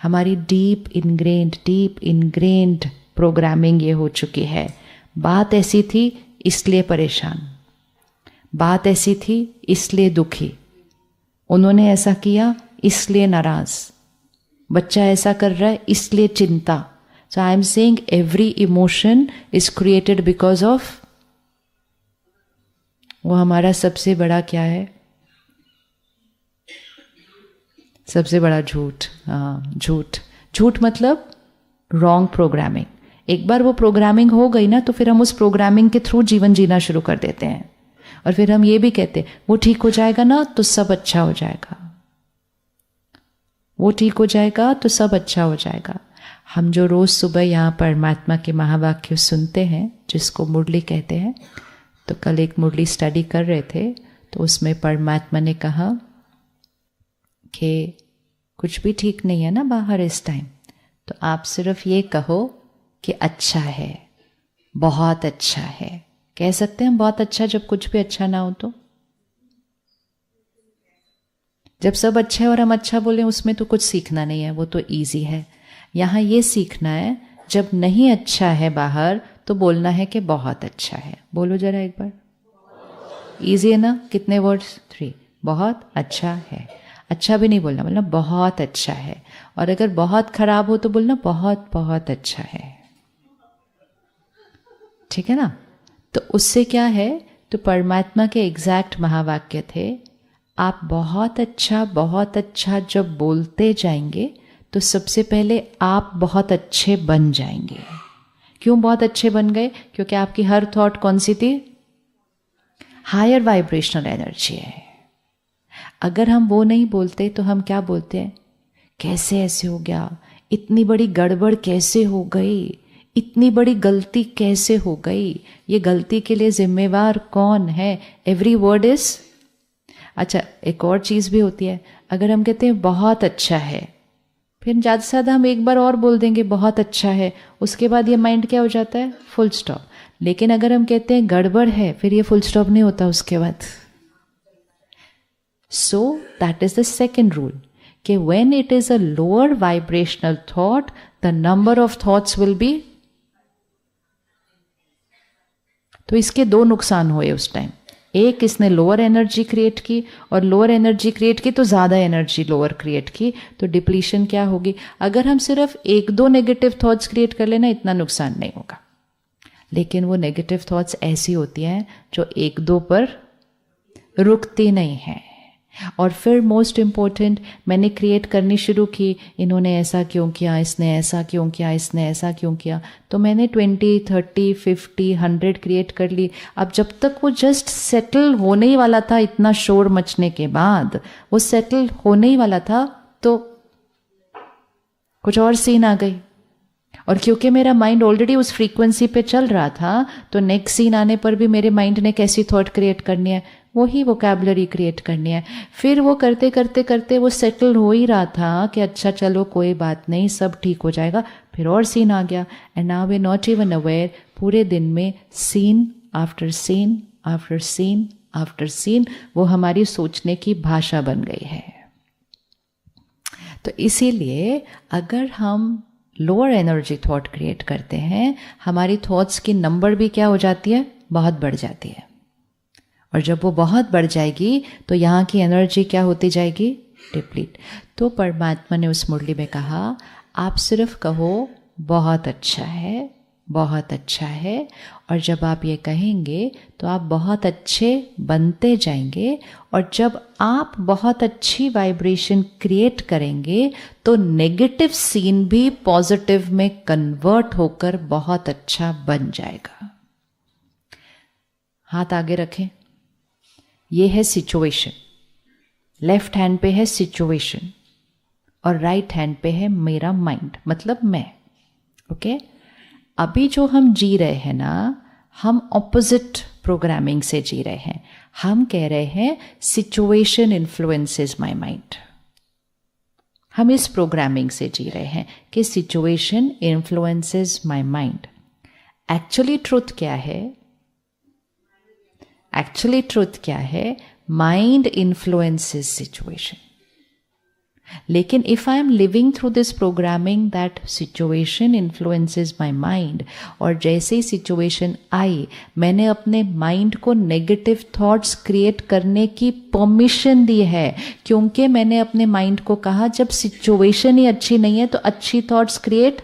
हमारी deep ingrained programming ये हो चुकी है। बात ऐसी थी इसलिए परेशान, बात ऐसी थी इसलिए दुखी, उन्होंने ऐसा किया इसलिए नाराज, बच्चा ऐसा कर रहा है इसलिए चिंता। So I am saying every emotion is created because of, वो हमारा सबसे बड़ा क्या है, सबसे बड़ा झूठ। झूठ मतलब रॉन्ग प्रोग्रामिंग। एक बार वो प्रोग्रामिंग हो गई ना तो फिर हम उस प्रोग्रामिंग के थ्रू जीवन जीना शुरू कर देते हैं, और फिर हम ये भी कहते हैं वो ठीक हो जाएगा ना तो सब अच्छा हो जाएगा, वो ठीक हो जाएगा तो सब अच्छा हो जाएगा। हम जो रोज सुबह यहाँ परमात्मा के महावाक्य सुनते हैं जिसको मुरली कहते हैं, तो कल एक मुरली स्टडी कर रहे थे तो उसमें परमात्मा ने कहा कि कुछ भी ठीक नहीं है ना बाहर इस टाइम, तो आप सिर्फ ये कहो कि अच्छा है, बहुत अच्छा है। कह सकते हैं हम बहुत अच्छा जब कुछ भी अच्छा ना हो तो? जब सब अच्छा है और हम अच्छा बोले उसमें तो कुछ सीखना नहीं है, वो तो इजी है। यहाँ ये सीखना है जब नहीं अच्छा है बाहर तो बोलना है कि बहुत अच्छा है। बोलो जरा एक बार, इजी है ना? कितने वर्ड्स? 3। बहुत अच्छा है। अच्छा भी नहीं बोलना, बोलना बहुत अच्छा है। और अगर बहुत खराब हो तो बोलना बहुत बहुत अच्छा है। ठीक है ना? तो उससे क्या है, तो परमात्मा के एग्जैक्ट महावाक्य थे, आप बहुत अच्छा जब बोलते जाएंगे तो सबसे पहले आप बहुत अच्छे बन जाएंगे। क्यों बहुत अच्छे बन गए? क्योंकि आपकी हर थॉट कौन सी थी? हायर वाइब्रेशनल एनर्जी है। अगर हम वो नहीं बोलते तो हम क्या बोलते हैं? कैसे ऐसे हो गया, इतनी बड़ी गड़बड़ कैसे हो गई, इतनी बड़ी गलती कैसे हो गई, ये गलती के लिए जिम्मेवार कौन है? Every word is. अच्छा, एक और चीज़ भी होती है, अगर हम कहते हैं बहुत अच्छा है, फिर ज़्यादा से ज़्यादा हम एक बार और बोल देंगे बहुत अच्छा है, उसके बाद ये माइंड क्या हो जाता है? Full stop. लेकिन अगर हम कहते हैं गड़बड़ है, फिर ये फुल स्टॉप नहीं होता उसके बाद। So that is the second rule कि when it is a lower vibrational thought, the number of thoughts will be. तो इसके दो नुकसान हुए उस टाइम। एक, इसने लोअर एनर्जी क्रिएट की, और लोअर एनर्जी क्रिएट की तो ज़्यादा एनर्जी लोअर क्रिएट की, तो डिप्लीशन क्या होगी? अगर हम सिर्फ 1-2 नेगेटिव थॉट्स क्रिएट कर लेना, इतना नुकसान नहीं होगा। लेकिन वो नेगेटिव थॉट्स ऐसी होती हैं जो 1-2 पर रुकती नहीं है। और फिर मोस्ट इम्पोर्टेंट, मैंने क्रिएट करनी शुरू की, इन्होंने ऐसा क्यों किया, इसने ऐसा क्यों किया, इसने ऐसा क्यों किया, तो मैंने 20, 30, 50, 100 क्रिएट कर ली। अब जब तक वो जस्ट सेटल होने ही वाला था, इतना शोर मचने के बाद वो सेटल होने ही वाला था, तो कुछ और सीन आ गई। और क्योंकि मेरा माइंड ऑलरेडी उस फ्रीक्वेंसी पे चल रहा था, तो नेक्स्ट सीन आने पर भी मेरे माइंड ने कैसी थॉट क्रिएट करनी है? वही वोकैबुलरी क्रिएट करनी है। फिर वो करते करते करते वो सेटल हो ही रहा था कि अच्छा चलो कोई बात नहीं, सब ठीक हो जाएगा। फिर और सीन आ गया, and now we not even aware, पूरे दिन में scene after scene after scene after scene, वो हमारी सोचने की भाषा बन गई है। तो इसीलिए अगर हम लोअर एनर्जी थॉट क्रिएट करते हैं, हमारी थॉट्स की नंबर भी क्या हो जाती है? बहुत बढ़ जाती है। और जब वो बहुत बढ़ जाएगी तो यहाँ की एनर्जी क्या होती जाएगी? डिप्लीट। तो परमात्मा ने उस मुरली में कहा, आप सिर्फ कहो बहुत अच्छा है, बहुत अच्छा है। और जब आप ये कहेंगे तो आप बहुत अच्छे बनते जाएंगे। और जब आप बहुत अच्छी वाइब्रेशन क्रिएट करेंगे तो नेगेटिव सीन भी पॉजिटिव में कन्वर्ट होकर बहुत अच्छा बन जाएगा। हाथ आगे रखें। ये है सिचुएशन, लेफ्ट हैंड पे है सिचुएशन और राइट हैंड पे है मेरा माइंड, मतलब मैं। ओके, अभी जो हम जी रहे हैं ना, हम ऑपोजिट प्रोग्रामिंग से जी रहे हैं। हम कह रहे हैं सिचुएशन इन्फ्लुएंसेस माय माइंड। हम इस प्रोग्रामिंग से जी रहे हैं कि situation influences my mind. Actually truth क्या है? एक्चुअली ट्रुथ क्या है? Mind influences situation. लेकिन if I am living through this programming that situation influences my mind, और जैसे ही सिचुएशन आई मैंने अपने माइंड को नेगेटिव थॉट्स क्रिएट करने की परमिशन दी है, क्योंकि मैंने अपने माइंड को कहा जब सिचुएशन ही अच्छी नहीं है तो अच्छी थॉट्स क्रिएट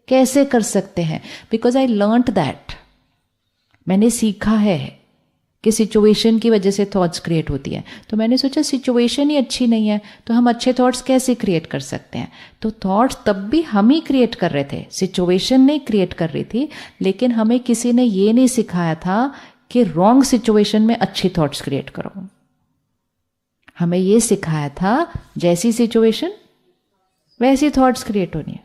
कैसे कर सकते हैं, बिकॉज आई लर्नड दैट, मैंने सीखा है कि सिचुएशन की वजह से थॉट्स क्रिएट होती है। तो मैंने सोचा सिचुएशन ही अच्छी नहीं है तो हम अच्छे थॉट्स कैसे क्रिएट कर सकते हैं। तो थॉट्स तब भी हम ही क्रिएट कर रहे थे, सिचुएशन नहीं क्रिएट कर रही थी, लेकिन हमें किसी ने ये नहीं सिखाया था कि रॉन्ग सिचुएशन में अच्छी थॉट्स क्रिएट करो। हमें ये सिखाया था जैसी सिचुएशन वैसी थॉट्स क्रिएट होनी है।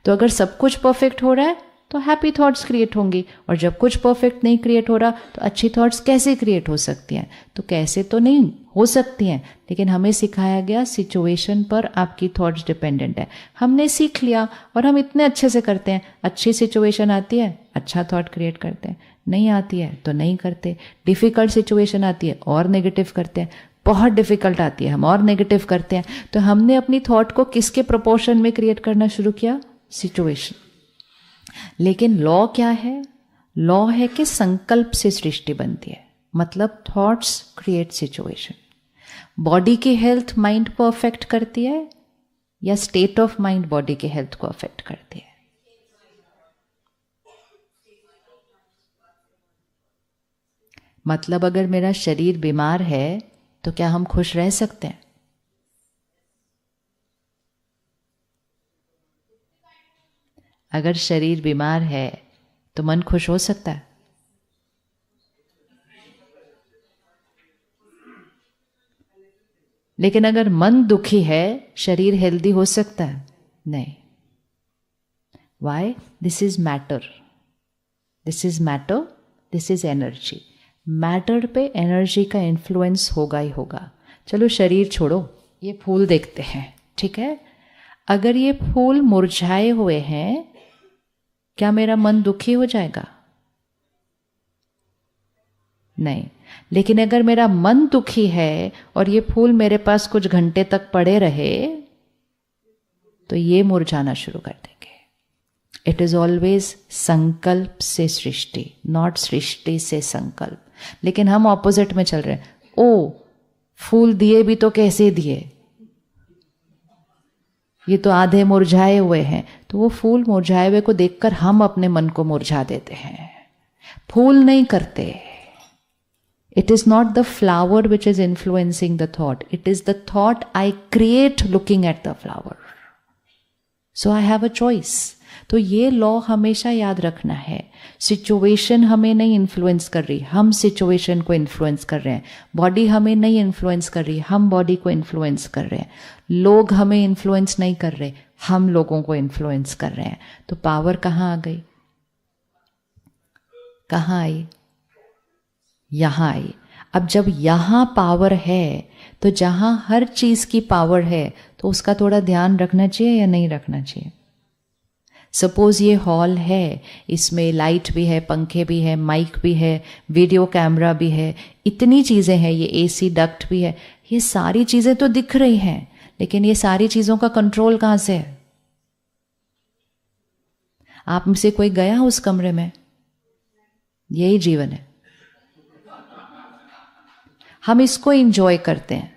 तो अगर सब कुछ परफेक्ट हो रहा है तो हैप्पी थॉट्स क्रिएट होंगी, और जब कुछ परफेक्ट नहीं क्रिएट हो रहा तो अच्छी थॉट्स कैसे क्रिएट हो सकती हैं। तो कैसे तो नहीं हो सकती हैं, लेकिन हमें सिखाया गया सिचुएशन पर आपकी थॉट्स डिपेंडेंट है। हमने सीख लिया और हम इतने अच्छे से करते हैं, अच्छी सिचुएशन आती है अच्छा थॉट क्रिएट करते हैं, नहीं आती है तो नहीं करते। डिफ़िकल्ट सिचुएशन आती है और नेगेटिव करते हैं, बहुत डिफ़िकल्ट आती है हम और नेगेटिव करते हैं। तो हमने अपनी थॉट को किसके प्रोपोर्शन में क्रिएट करना शुरू किया, सिचुएशन। लेकिन लॉ क्या है, लॉ है कि संकल्प से सृष्टि बनती है, मतलब थॉट्स क्रिएट सिचुएशन। बॉडी की हेल्थ माइंड को अफेक्ट करती है या स्टेट ऑफ माइंड बॉडी की हेल्थ को अफेक्ट करती है। मतलब अगर मेरा शरीर बीमार है तो क्या हम खुश रह सकते हैं? अगर शरीर बीमार है तो मन खुश हो सकता है? लेकिन अगर मन दुखी है शरीर हेल्दी हो सकता है? नहीं। Why? This is matter, this is matter, this is energy. Matter पे एनर्जी का इन्फ्लुएंस होगा ही होगा। चलो शरीर छोड़ो, ये फूल देखते हैं, ठीक है। अगर ये फूल मुरझाए हुए हैं क्या मेरा मन दुखी हो जाएगा? नहीं। लेकिन अगर मेरा मन दुखी है और ये फूल मेरे पास कुछ घंटे तक पड़े रहे तो ये मुरझाना शुरू कर देंगे। इट इज ऑलवेज संकल्प से सृष्टि, नॉट सृष्टि से संकल्प। लेकिन हम ऑपोजिट में चल रहे हैं। ओ, फूल दिए भी तो कैसे दिए, ये तो आधे मुरझाए हुए हैं। तो वो फूल मुरझाए हुए को देखकर हम अपने मन को मुरझा देते हैं, फूल नहीं करते। It is not the flower which is influencing the thought, it is the thought I create looking at the flower. So I have a choice. तो ये लॉ हमेशा याद रखना है। सिचुएशन हमें नहीं इन्फ्लुएंस कर रही, हम सिचुएशन को इन्फ्लुएंस कर रहे हैं। बॉडी हमें नहीं इन्फ्लुएंस कर रही, हम बॉडी को इन्फ्लुएंस कर रहे हैं। लोग हमें इन्फ्लुएंस नहीं कर रहे, हम लोगों को इन्फ्लुएंस कर रहे हैं। तो पावर कहाँ आ गई, कहाँ आई? यहाँ आई। अब जब यहाँ पावर है तो जहाँ हर चीज़ की पावर है तो उसका थोड़ा ध्यान रखना चाहिए या नहीं रखना चाहिए? सपोज ये हॉल है, इसमें लाइट भी है, पंखे भी है, माइक भी है, वीडियो कैमरा भी है, इतनी चीज़ें हैं, ये एसी डक्ट भी है, ये सारी चीज़ें तो दिख रही हैं, लेकिन ये सारी चीज़ों का कंट्रोल कहाँ से है? आप में से कोई गया उस कमरे में? यही जीवन है। हम इसको एंजॉय करते हैं,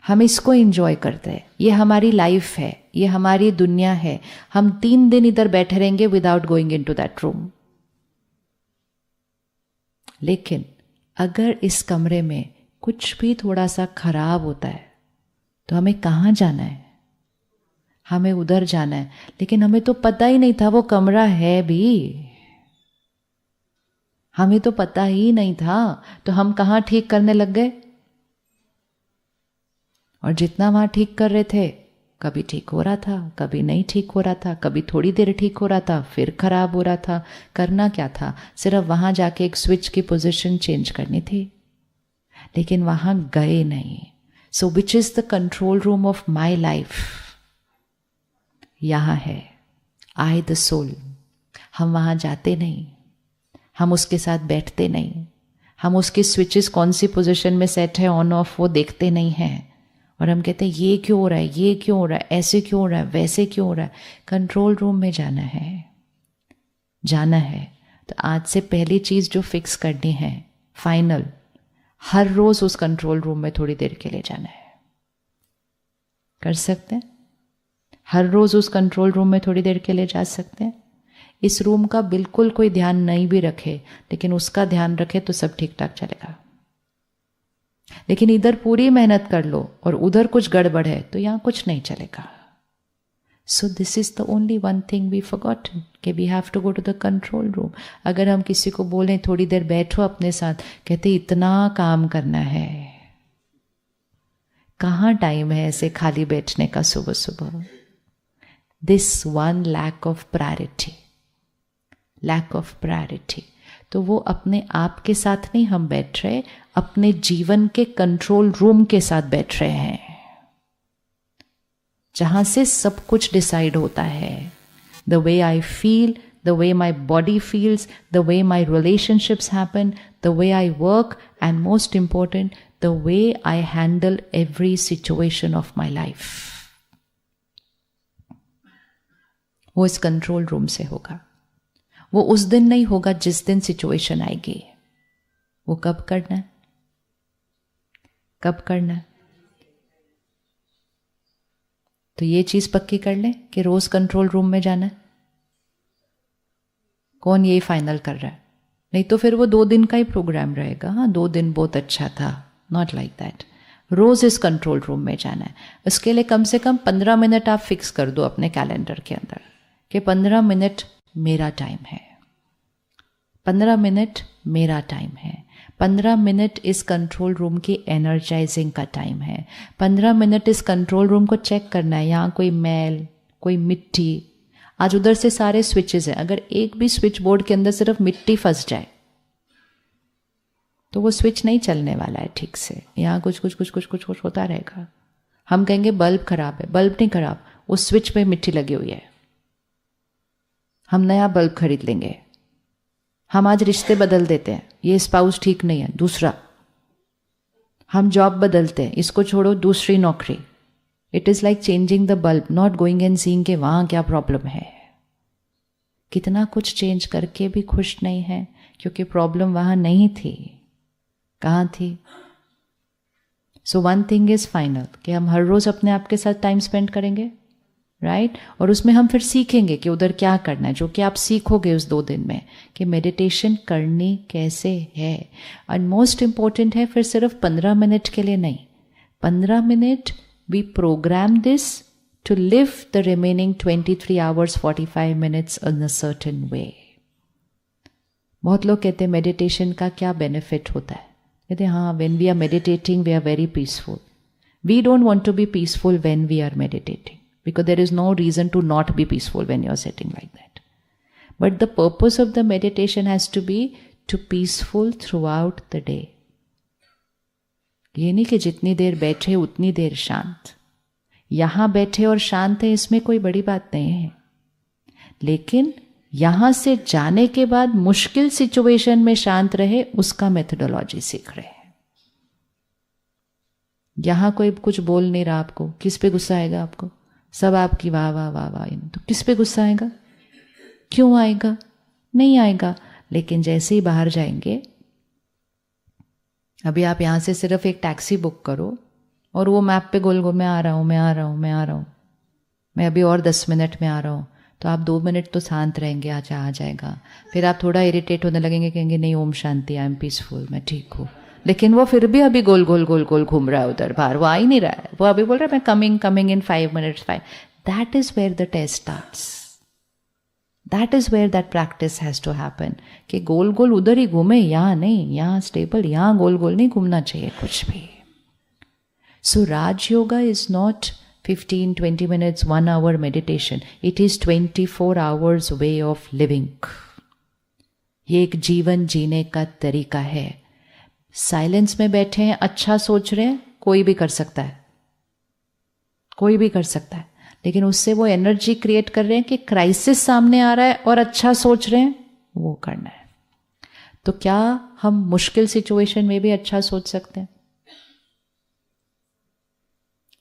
हम इसको एंजॉय करते हैं। ये हमारी लाइफ है, ये हमारी दुनिया है। हम 3 दिन इधर बैठे रहेंगे without going into that room. लेकिन अगर इस कमरे में कुछ भी थोड़ा सा खराब होता है तो हमें कहाँ जाना है? हमें उधर जाना है। लेकिन हमें तो पता ही नहीं था वो कमरा है भी, हमें तो पता ही नहीं था। तो हम कहाँ ठीक करने लग गए, और जितना वहां ठीक कर रहे थे, कभी ठीक हो रहा था, कभी नहीं ठीक हो रहा था, कभी थोड़ी देर ठीक हो रहा था, फिर खराब हो रहा था। करना क्या था? सिर्फ वहां जाके एक स्विच की पोजीशन चेंज करनी थी, लेकिन वहां गए नहीं। So which is the control room of my life? यहां है, आई द सोल। हम वहां जाते नहीं, हम उसके साथ बैठते नहीं, हम उसके स्विचेस कौन सी पोजीशन में सेट है ऑन ऑफ वो देखते नहीं हैं, और हम कहते हैं ये क्यों हो रहा है, ये क्यों हो रहा है, ऐसे क्यों हो रहा है, वैसे क्यों हो रहा है। कंट्रोल रूम में जाना है, जाना है। तो आज से पहली चीज़ जो फिक्स करनी है, फाइनल, हर रोज उस कंट्रोल रूम में थोड़ी देर के लिए जाना है। कर सकते हैं? हर रोज उस कंट्रोल रूम में थोड़ी देर के लिए जा सकते हैं। इस रूम का बिल्कुल कोई ध्यान नहीं भी रखे, लेकिन उसका ध्यान रखे तो सब ठीक ठाक चलेगा। लेकिन इधर पूरी मेहनत कर लो और उधर कुछ गड़बड़ है तो यहां कुछ नहीं चलेगा। So this is the only one thing we forgotten कि we have to go to the control room. अगर हम किसी को बोलें थोड़ी देर बैठो अपने साथ, कहते इतना काम करना है, कहाँ टाइम है ऐसे खाली बैठने का सुबह सुबह। This one lack of priority, lack of priority. तो वो अपने आप के साथ नहीं हम बैठ रहे, अपने जीवन के कंट्रोल रूम के साथ बैठ रहे हैं, जहां से सब कुछ डिसाइड होता है। The way I feel, the way my body feels, the way my relationships happen, the way I work, and most important the way I handle every situation of my life. वो इस control room से होगा। वो उस दिन नहीं होगा जिस दिन सिचुएशन आएगी। वो कब करना है? कब करना है? तो ये चीज पक्की कर लें कि रोज कंट्रोल रूम में जाना है। कौन ये फाइनल कर रहा है? नहीं तो फिर वो 2 दिन का ही प्रोग्राम रहेगा। हाँ, 2 दिन बहुत अच्छा था, नॉट लाइक दैट। रोज इस कंट्रोल रूम में जाना है। इसके लिए कम से कम 15 मिनट आप फिक्स कर दो अपने कैलेंडर के अंदर कि 15 मिनट मेरा टाइम है, 15 मिनट मेरा टाइम है, 15 मिनट इस कंट्रोल रूम की एनर्जाइजिंग का टाइम है, 15 मिनट इस कंट्रोल रूम को चेक करना है। यहाँ कोई मैल, कोई मिट्टी, आज उधर से सारे स्विचेस हैं, अगर एक भी स्विच बोर्ड के अंदर सिर्फ मिट्टी फंस जाए तो वो स्विच नहीं चलने वाला है ठीक से। यहाँ कुछ कुछ कुछ कुछ कुछ कुछ होता रहेगा। हम कहेंगे बल्ब खराब है, बल्ब नहीं खराब, उस स्विच पे मिट्टी लगी हुई है, हम नया बल्ब खरीद लेंगे। हम आज रिश्ते बदल देते हैं, ये स्पाउस ठीक नहीं है, दूसरा। हम जॉब बदलते हैं, इसको छोड़ो दूसरी नौकरी। It is like changing the bulb, not going and seeing के वहां क्या प्रॉब्लम है। कितना कुछ चेंज करके भी खुश नहीं है, क्योंकि प्रॉब्लम वहां नहीं थी। कहाँ थी? So one thing is final कि हम हर रोज अपने आप के साथ टाइम स्पेंड करेंगे, राइट? और उसमें हम फिर सीखेंगे कि उधर क्या करना है, जो कि आप सीखोगे उस 2 दिन में कि मेडिटेशन करनी कैसे है। एंड मोस्ट इंपॉर्टेंट है फिर सिर्फ 15 मिनट के लिए नहीं, 15 minute we program this to live the remaining 23 hours 45 minutes in a certain way. बहुत लोग कहते हैं मेडिटेशन का क्या बेनिफिट होता है? कहते हैं हाँ, when we are meditating we are very peaceful. We don't want to be peaceful when we are meditating, because there is no reason to not be peaceful when you're sitting like that. But the purpose of the meditation has to be to peaceful throughout the day. ये नहीं कि जितनी देर बैठे उतनी देर शांत। यहां बैठे और शांत है, इसमें कोई बड़ी बात नहीं है, लेकिन यहां से जाने के बाद मुश्किल सिचुएशन में शांत रहे, उसका मेथोडोलॉजी सीख रहे हैं। यहां कोई कुछ बोल नहीं रहा आपको, किस पे गुस्सा आएगा आपको? सब आपकी वाह वाह वाह वाह, तो किस पे गुस्सा आएगा? क्यों आएगा? नहीं आएगा। लेकिन जैसे ही बाहर जाएंगे, अभी आप यहां से सिर्फ एक टैक्सी बुक करो और वो मैप पे गोल गोल, मैं आ रहा हूं, मैं आ रहा हूं, मैं आ रहा हूं, मैं अभी और 10 मिनट में आ रहा हूं, तो आप 2 मिनट तो शांत रहेंगे, अच्छा आ जाएगा। फिर आप थोड़ा इरिटेट होने लगेंगे, कहेंगे नहीं Om Shanti, I am peaceful, मैं ठीक हूँ। लेकिन वो फिर भी अभी गोल गोल गोल गोल घूम रहा है उधर बाहर, वो आ ही नहीं रहा है। वो अभी बोल रहा है मैं coming in 5 minutes 5। That is where the test starts, that is where that practice has to happen कि गोल गोल उधर ही घूमे, यहाँ नहीं, यहाँ स्टेबल, यहाँ गोल गोल नहीं घूमना चाहिए कुछ भी। सो राज yoga is not 15-20 minutes 1 hour meditation, it is 24 hours way of living. ये एक जीवन जीने का तरीका है। साइलेंस में बैठे हैं, अच्छा सोच रहे हैं, कोई भी कर सकता है, कोई भी कर सकता है, लेकिन उससे वो एनर्जी क्रिएट कर रहे हैं कि क्राइसिस सामने आ रहा है और अच्छा सोच रहे हैं, वो करना है। तो क्या हम मुश्किल सिचुएशन में भी अच्छा सोच सकते हैं?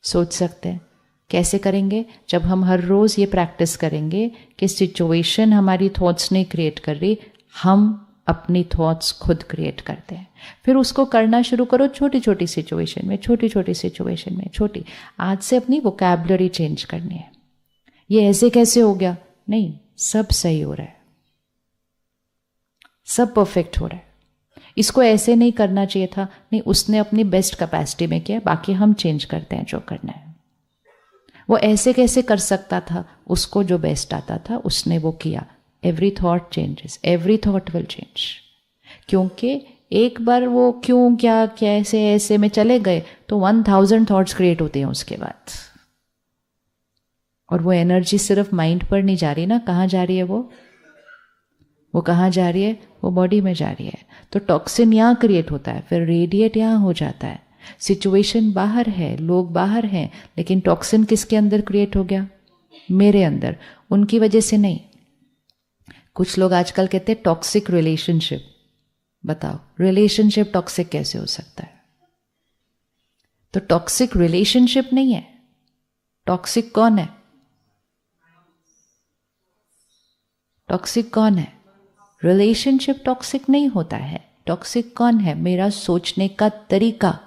सोच सकते हैं। कैसे करेंगे? जब हम हर रोज़ ये प्रैक्टिस करेंगे कि सिचुएशन हमारी थॉट्स नहीं क्रिएट कर रही, हम अपनी थॉट्स खुद क्रिएट करते हैं। फिर उसको करना शुरू करो छोटी छोटी सिचुएशन में, छोटी छोटी सिचुएशन में, छोटी। आज से अपनी वोकैबुलरी चेंज करनी है। ये ऐसे कैसे हो गया? नहीं, सब सही हो रहा है, सब परफेक्ट हो रहा है। इसको ऐसे नहीं करना चाहिए था, नहीं, उसने अपनी बेस्ट कैपेसिटी में किया, बाकी हम चेंज करते हैं जो करना है। वो ऐसे कैसे कर सकता था? उसको जो बेस्ट आता था उसने वो किया। Every thought changes, every thought will change. क्योंकि एक बार वो क्यों, क्या, कैसे, ऐसे में चले गए तो 1000 थॉट्स क्रिएट होते हैं उसके बाद। और वो एनर्जी सिर्फ माइंड पर नहीं जा रही ना, कहाँ जा रही है वो कहाँ जा रही है? वो बॉडी में जा रही है। तो टॉक्सिन यहाँ क्रिएट होता है, फिर रेडिएट यहाँ हो जाता है। सिचुएशन बाहर है, लोग बाहर हैं, लेकिन टॉक्सिन किसके अंदर क्रिएट हो गया? मेरे अंदर। उनकी वजह से नहीं। कुछ लोग आजकल कहते हैं टॉक्सिक रिलेशनशिप। बताओ, रिलेशनशिप टॉक्सिक कैसे हो सकता है? तो टॉक्सिक रिलेशनशिप नहीं है। टॉक्सिक कौन है? टॉक्सिक कौन है? रिलेशनशिप टॉक्सिक नहीं होता है। टॉक्सिक कौन है? मेरा सोचने का तरीका।